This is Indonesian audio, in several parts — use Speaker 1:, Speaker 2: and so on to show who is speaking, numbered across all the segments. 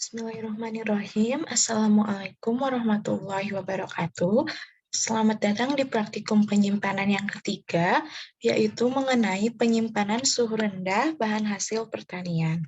Speaker 1: Bismillahirrahmanirrahim. Assalamualaikum warahmatullahi wabarakatuh. Selamat datang di praktikum penyimpanan yang ketiga, yaitu mengenai penyimpanan suhu rendah bahan hasil pertanian.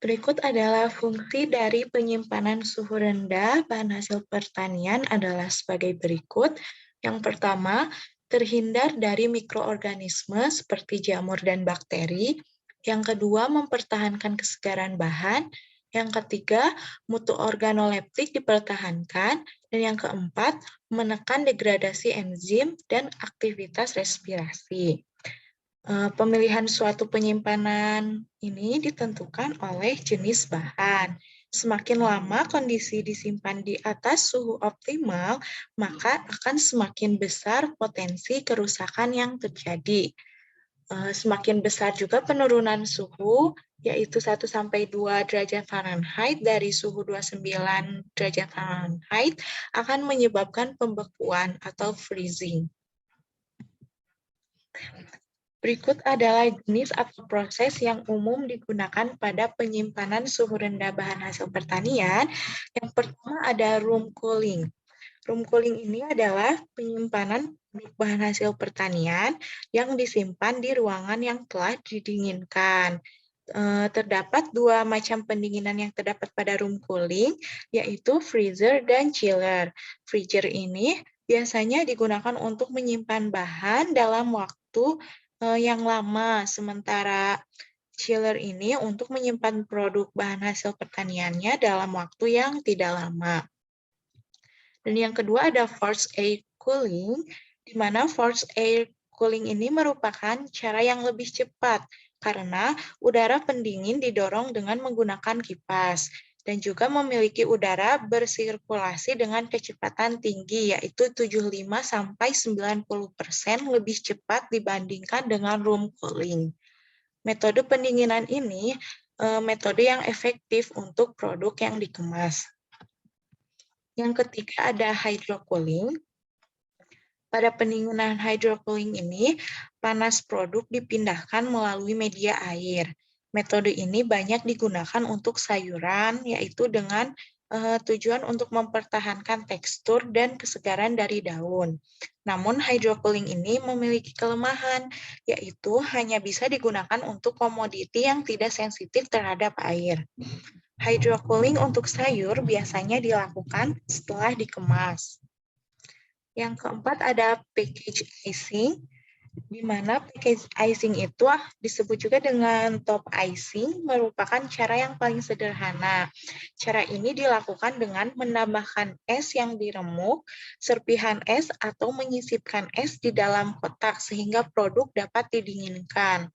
Speaker 1: Berikut adalah fungsi dari penyimpanan suhu rendah bahan hasil pertanian adalah sebagai berikut. Yang pertama, terhindar dari mikroorganisme seperti jamur dan bakteri. Yang kedua, mempertahankan kesegaran bahan. Yang ketiga, mutu organoleptik dipertahankan. Dan yang keempat, menekan degradasi enzim dan aktivitas respirasi. Pemilihan suatu penyimpanan ini ditentukan oleh jenis bahan. Semakin lama kondisi disimpan di atas suhu optimal, maka akan semakin besar potensi kerusakan yang terjadi. Semakin besar juga penurunan suhu, yaitu 1-2 derajat Fahrenheit dari suhu 29 derajat Fahrenheit, akan menyebabkan pembekuan atau freezing. Berikut adalah jenis atau proses yang umum digunakan pada penyimpanan suhu rendah bahan hasil pertanian. Yang pertama ada room cooling. Room cooling ini adalah penyimpanan bahan hasil pertanian yang disimpan di ruangan yang telah didinginkan. Terdapat dua macam pendinginan yang terdapat pada room cooling, yaitu freezer dan chiller. Freezer ini biasanya digunakan untuk menyimpan bahan dalam waktu yang lama, sementara chiller ini untuk menyimpan produk bahan hasil pertaniannya dalam waktu yang tidak lama. Dan yang kedua ada forced air cooling, di mana forced air cooling ini merupakan cara yang lebih cepat karena udara pendingin didorong dengan menggunakan kipas dan juga memiliki udara bersirkulasi dengan kecepatan tinggi, yaitu 75-90% lebih cepat dibandingkan dengan room cooling. Metode pendinginan ini metode yang efektif untuk produk yang dikemas. Yang ketiga ada hydrocooling. Pada pendinginan hydrocooling ini, panas produk dipindahkan melalui media air. Metode ini banyak digunakan untuk sayuran, yaitu dengan tujuan untuk mempertahankan tekstur dan kesegaran dari daun. Namun hydrocooling ini memiliki kelemahan, yaitu hanya bisa digunakan untuk komoditi yang tidak sensitif terhadap air. Hydrocooling untuk sayur biasanya dilakukan setelah dikemas. Yang keempat ada package icing, di mana package icing itu disebut juga dengan top icing, merupakan cara yang paling sederhana. Cara ini dilakukan dengan menambahkan es yang diremuk, serpihan es atau menyisipkan es di dalam kotak sehingga produk dapat didinginkan.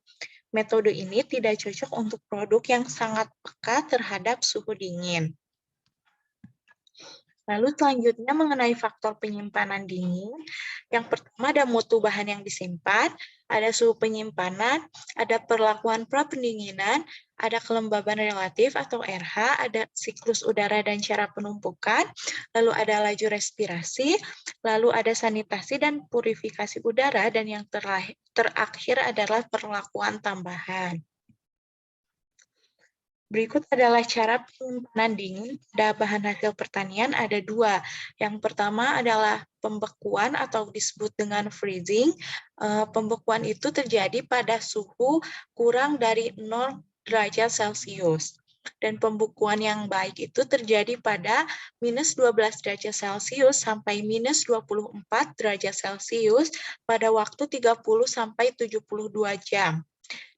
Speaker 1: Metode ini tidak cocok untuk produk yang sangat peka terhadap suhu dingin. Lalu selanjutnya mengenai faktor penyimpanan dingin. Yang pertama ada mutu bahan yang disimpan, ada suhu penyimpanan, ada perlakuan pra-pendinginan, ada kelembaban relatif atau RH, ada siklus udara dan cara penumpukan, lalu ada laju respirasi, lalu ada sanitasi dan purifikasi udara, dan yang terakhir adalah perlakuan tambahan. Berikut adalah cara penyimpanan dingin pada bahan hasil pertanian ada dua. Yang pertama adalah pembekuan atau disebut dengan freezing. Pembekuan itu terjadi pada suhu kurang dari 0 derajat Celcius. Dan pembekuan yang baik itu terjadi pada minus 12 derajat Celcius sampai minus 24 derajat Celcius pada waktu 30-72 jam.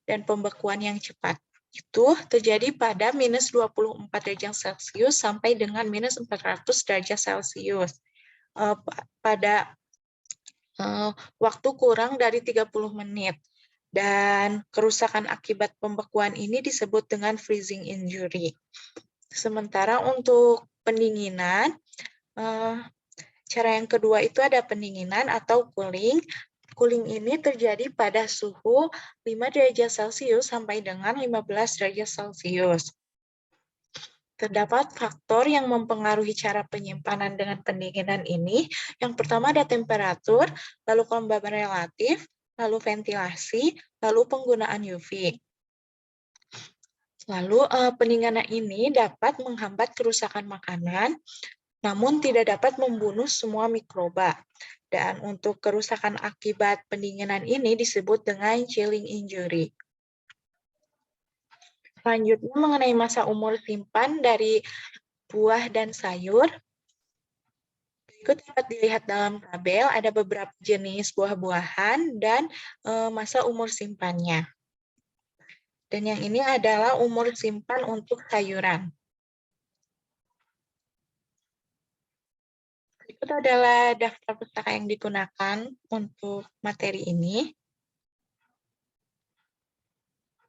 Speaker 1: Dan pembekuan yang cepat itu terjadi pada minus 24 derajat Celcius sampai dengan minus 400 derajat Celcius pada waktu kurang dari 30 menit. Dan kerusakan akibat pembekuan ini disebut dengan freezing injury. Sementara untuk pendinginan, cara yang kedua itu ada pendinginan atau cooling. Cooling ini terjadi pada suhu 5 derajat Celcius sampai dengan 15 derajat Celcius. Terdapat faktor yang mempengaruhi cara penyimpanan dengan pendinginan ini. Yang pertama ada temperatur, lalu kelembaban relatif, lalu ventilasi, lalu penggunaan UV. Lalu pendinginan ini dapat menghambat kerusakan makanan, namun tidak dapat membunuh semua mikroba. Dan untuk kerusakan akibat pendinginan ini disebut dengan chilling injury. Selanjutnya mengenai masa umur simpan dari buah dan sayur. Berikut dapat dilihat dalam tabel, ada beberapa jenis buah-buahan dan masa umur simpannya. Dan yang ini adalah umur simpan untuk sayuran. Berikut adalah daftar pustaka yang digunakan untuk materi ini.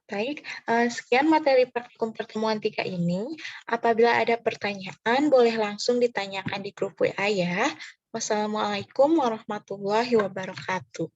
Speaker 1: Baik, sekian materi praktikum pertemuan 3 ini. Apabila ada pertanyaan, boleh langsung ditanyakan di grup WA ya. Wassalamualaikum warahmatullahi wabarakatuh.